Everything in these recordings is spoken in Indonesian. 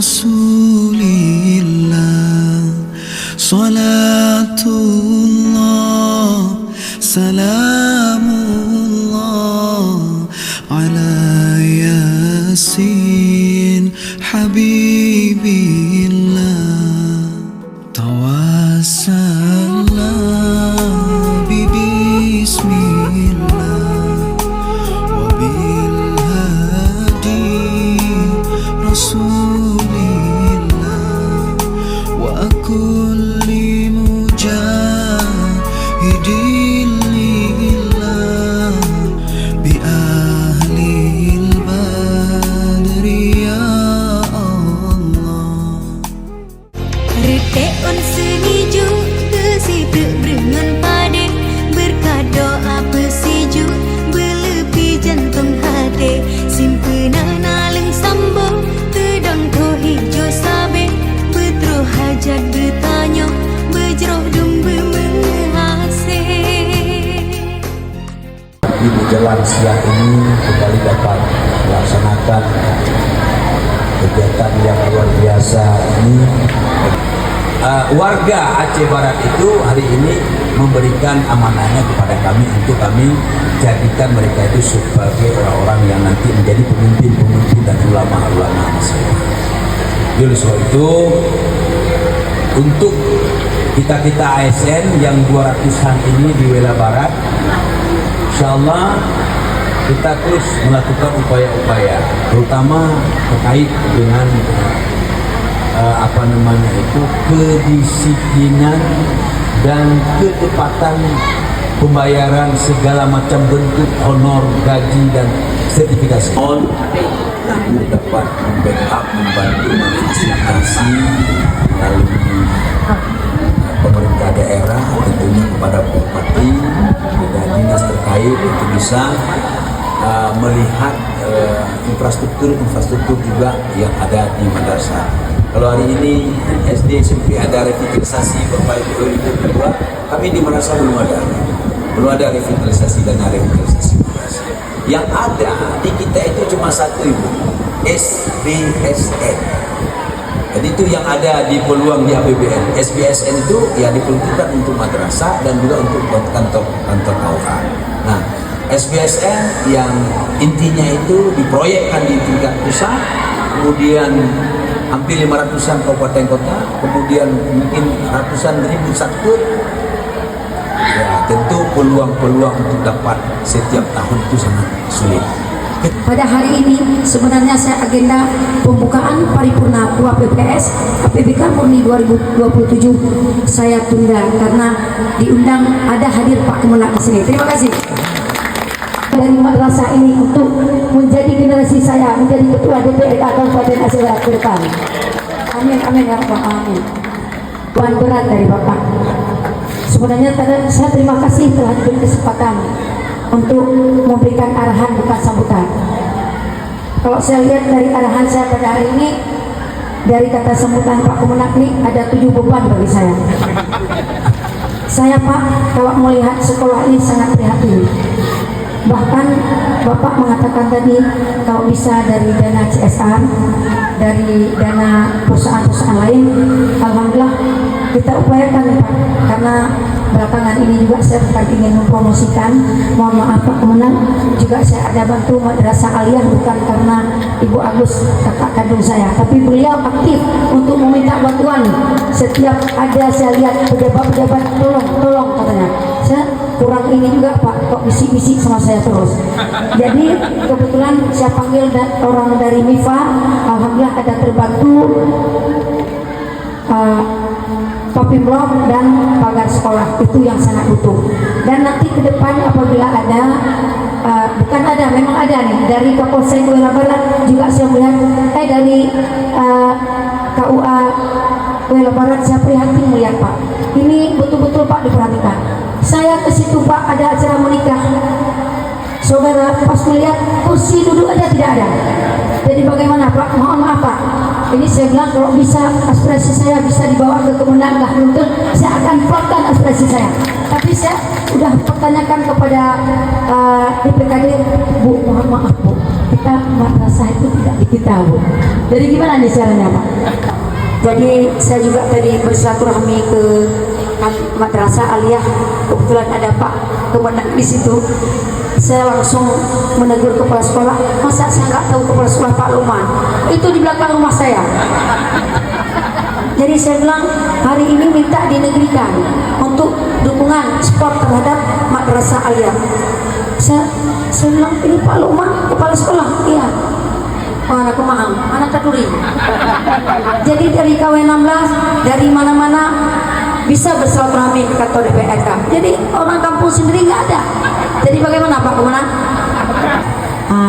Rasulillah, salatullah, salamullah ala Yasin Habibillah. Tawassalna bismillah wa bil hadi Rasulillah wa kulli mujahidin lillah bi ahlil badri ya Allah. Retek on seniju kesitu berengan pade berkat doa pesiju berlebih jantung hati simpenan naleng sambung tedang to hijau sabe betro hajat bertanya berjeruk dumba menghasil. Di jalan siang ini kembali dapat melaksanakan kegiatan yang luar biasa ini. Warga Aceh Barat itu hari ini memberikan amanahnya kepada kami untuk kami jadikan mereka itu sebagai orang-orang yang nanti menjadi pemimpin-pemimpin dan ulama-ulama masyarakat. Oleh sebab itu, untuk kita ASN yang 200-an ini di wilayah Barat, insyaallah kita terus melakukan upaya-upaya, terutama terkait dengan kedisiplinan dan ketepatan pembayaran segala macam bentuk honor, gaji dan sertifikasi. Kami dapat membackup, membantu memfasilitasi melalui pemerintah daerah, tentunya kepada bupati dan dinas terkait untuk bisa melihat infrastruktur juga yang ada di madrasah. Kalau hari ini SD SMP ada revitalisasi berbagai kedua, kami di madrasah belum ada revitalisasi dan revitalisasi madrasah. Yang ada di kita itu cuma satu, Ibu, SBSN. Jadi itu yang ada di peluang di APBN. SBSN itu ya diperuntukkan untuk madrasah dan juga untuk kantor KUA. Nah, SBSN yang intinya itu diproyekkan di tingkat pusat, kemudian hampir 500-an kabupaten kota, kemudian mungkin ratusan ribu sakit. Ya, tentu peluang-peluang untuk dapat setiap tahun itu sangat sulit. Pada hari ini sebenarnya saya agenda pembukaan paripurna UAPPS APBK Murni 2027 saya tunda karena diundang ada hadir Pak Kemenak di sini. Terima kasih dari madrasah ini untuk menjadi generasi saya menjadi ketua DPRD Kabupaten Aceh Barat ke depan. Amin amin ya Rabbal alamin. Tuan berat dari Bapak. Sebenarnya saya terima kasih telah diberi kesempatan untuk memberikan arahan bukan sambutan. Kalau saya lihat dari arahan saya pada hari ini, dari kata sambutan Pak Kemenak ini ada 7 beban bagi saya. Saya Pak, kalau melihat sekolah ini sangat prihatin. Bahkan Bapak mengatakan tadi kalau bisa dari dana CSR, dari dana perusahaan-perusahaan lain, alhamdulillah kita upayakan Pak. Karena belakangan ini juga saya bukan ingin mempromosikan, mohon maaf Pak Kemenak, juga saya ada bantu madrasah aliyah bukan karena Ibu Agus kakak kandung saya, tapi beliau aktif untuk meminta bantuan. Setiap ada saya lihat pejabat-pejabat tolong katanya, saya kurang ini juga Pak, kok bisik-bisik sama saya terus. Jadi kebetulan saya panggil orang dari MIFA, alhamdulillah ada terbantu topping block dan pagar sekolah, itu yang sangat butuh. Dan nanti ke depan apabila ada memang ada nih dari Kapolsek Wilayah Barat juga saya melihat dari KUA Wilayah Barat, saya prihatin melihat Pak, ini betul-betul Pak diperhatikan. Saya ke situ Pak, ada acara menikah, saudara pas melihat kursi duduk aja tidak ada. Jadi bagaimana Pak? Mohon maaf Pak, ini saya bilang kalau bisa aspirasi saya bisa dibawa ke Kemenang, untuk saya akan plotkan aspirasi saya. Tapi saya sudah pertanyakan kepada DPKD, Bu, mohon maaf Bu, kita madrasah itu tidak diberitahu. Jadi gimana nih caranya Pak? Jadi saya juga tadi bersilaturahmi ke madrasah aliyah, kebetulan ada Pak Kemenang di situ. Saya langsung menegur kepala sekolah, masa saya nggak tahu kepala sekolah Pak Luman? Itu di belakang rumah saya. Jadi saya bilang hari ini minta dinegerikan untuk dukungan sport terhadap madrasah aliyah. Saya bilang ini Pak Luman kepala sekolah, iya. Oh, anak kemaham, anak kaduri. Jadi dari KW16 dari mana-mana bisa bersilaturahmi ke kantor DPRK. Jadi orang kampung sendiri nggak ada. Jadi bagaimana Pak Kemenang?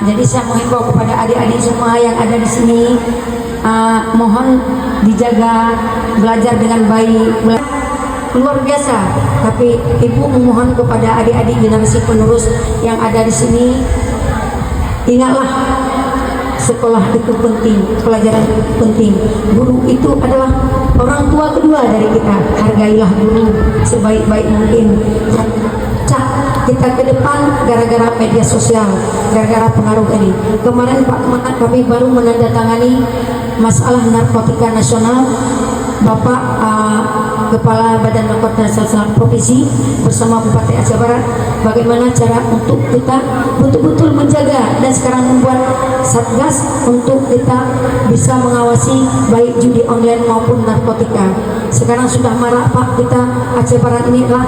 Jadi saya menghimbau kepada adik-adik semua yang ada di sini, mohon dijaga, belajar dengan baik, luar biasa. Tapi ibu memohon kepada adik-adik generasi penerus yang ada di sini, ingatlah sekolah itu penting, pelajaran itu penting. Guru itu adalah orang tua kedua dari kita. Hargailah guru sebaik-baik mungkin. Kita ke depan gara-gara media sosial, gara-gara pengaruh ini. Kemarin Pak Kemenang kami baru menandatangani masalah narkotika nasional. Bapak Kepala Badan Narkotika Nasional Provinsi bersama Bupati Aceh Barat, bagaimana cara untuk kita betul-betul menjaga dan sekarang membuat satgas untuk kita bisa mengawasi baik judi online maupun narkotika. Sekarang sudah marak Pak, kita Aceh Barat ini adalah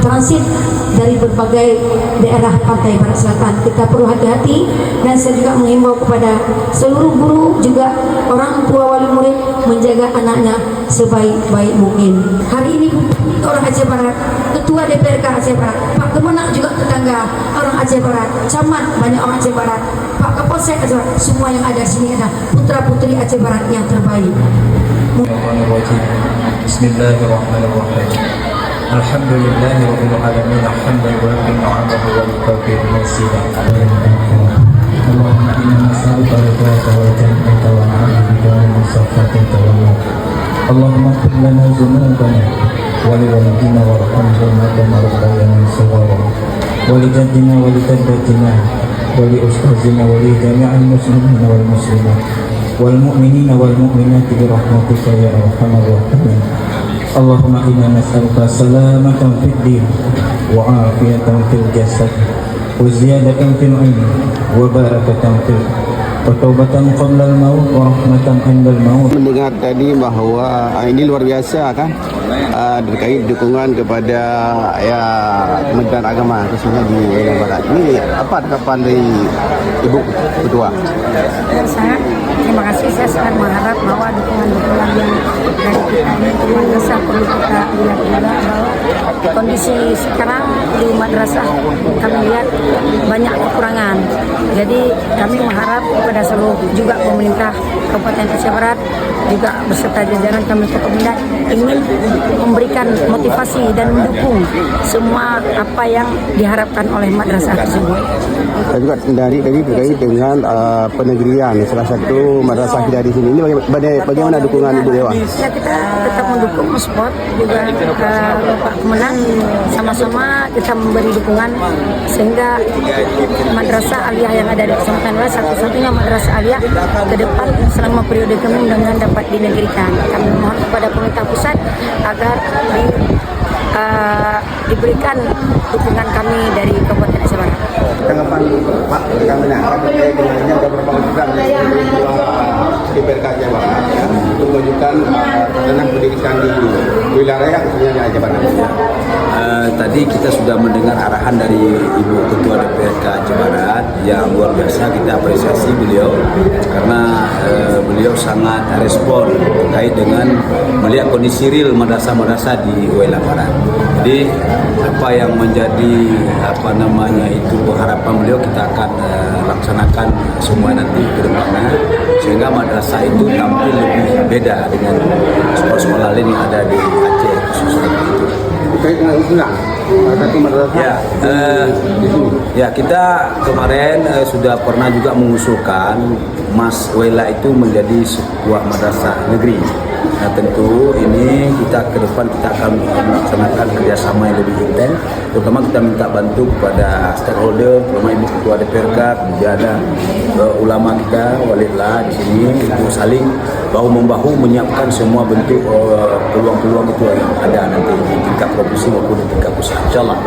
transit dari berbagai daerah pantai barat selatan. Kita perlu hati-hati, dan saya juga menghimbau kepada seluruh guru juga orang tua wali murid menjaga anaknya sebaik-baik mungkin. Hari ini orang Aceh Barat, Ketua DPRK Aceh Barat, Pak Kemenang juga tetangga orang Aceh Barat, camat banyak orang Aceh Barat, Pak Kapolsek Aceh Barat, semua yang ada di sini adalah putra-putri Aceh Barat yang terbaik. Bismillahirrahmanirrahim. Alhamdulillahirabbil alamin, hamdan wa ni'amahu wa tawfiq nasira. Allahumma inna nas'aluka ridhaka wal jannata wa na'udzubika min sakhatika wal nar. Allahumma ighfir lana dhunubana wa li walidina warhamhuma kama rabbayana shighara. Wa li jaddina wa li jaddatina wa li ustazina wa li jami'il muslimina wal muslimat wal mu'minina wal mu'minati bi rahmatika ya arhamar rahimin. Allahumma inna nas'aluka salamatan fid din wa afiyatan fil jasad wa ziyadatan fil ilmi wa barakatan fil wa taubatan qabla al maut wa rahmatan indal maut. Mendengar tadi bahwa ini luar biasa kan, terkait dukungan kepada Kementerian Agama khususnya di Wilayah Barat. Ini apa tanggapan dari Ibu Ketua? Terima kasih. Saya sangat mengharap bahwa dukungan-dukungan yang dari kita ini ke madrasah perlu kita lihat juga bahwa kondisi sekarang di madrasah kami lihat banyak kekurangan. Jadi kami mengharap kepada seluruh juga pemerintah Kabupaten Aceh Barat juga beserta jajaran kami Kopimda ingin memberikan motivasi dan mendukung semua apa yang diharapkan oleh madrasah tersebut. Saya juga dari tadi terkait dengan penegrian salah satu madrasah kita di sini. Ini bagaimana dukungan Ibu Dewa? Ya, kita tetap mendukung sport juga Bapak Kemenang, sama-sama kita memberi dukungan sehingga madrasah aliyah yang ada di Kecamatan Wala satu-satunya madrasah aliyah ke depan selama periode kami mudah-mudahan dapat dinegerikan. Kami mohon kepada pemerintah pusat agar diberikan dukungan kami dari Kabupaten Aceh Barat. Tanggapan Pak Kemenang terkait dengan beberapa program yang DPRK Aceh Barat untuk menunjukkan rencana pendidikan di wilayah khususnya Aceh Barat. Tadi kita sudah mendengar arahan dari Ibu Ketua DPRK Aceh Barat yang luar biasa. Kita apresiasi beliau karena beliau sangat respon terkait dengan melihat kondisi real madrasah-madrasah di wilayah Barat. Jadi apa yang menjadi harapan beliau kita akan laksanakan semua nanti ke depannya sehingga madrasah itu tampil lebih beda dengan sekolah-sekolah lain yang ada di Aceh khususnya itu. Terkait dengan usulan satu madrasah kita kemarin sudah pernah juga mengusulkan Mas Wela itu menjadi sebuah madrasah negeri. Nah tentu ini kita ke depan kita akan melaksanakan kerjasama yang lebih intens, terutama kita minta bantu kepada stakeholder, terutama Ibu Ketua DPRK, kemudian ada ulama kita, walidlah di sini untuk saling bahu-membahu menyiapkan semua bentuk peluang-peluang itu yang ada nanti di tingkat provinsi maupun di tingkat pusat. Insyaallah.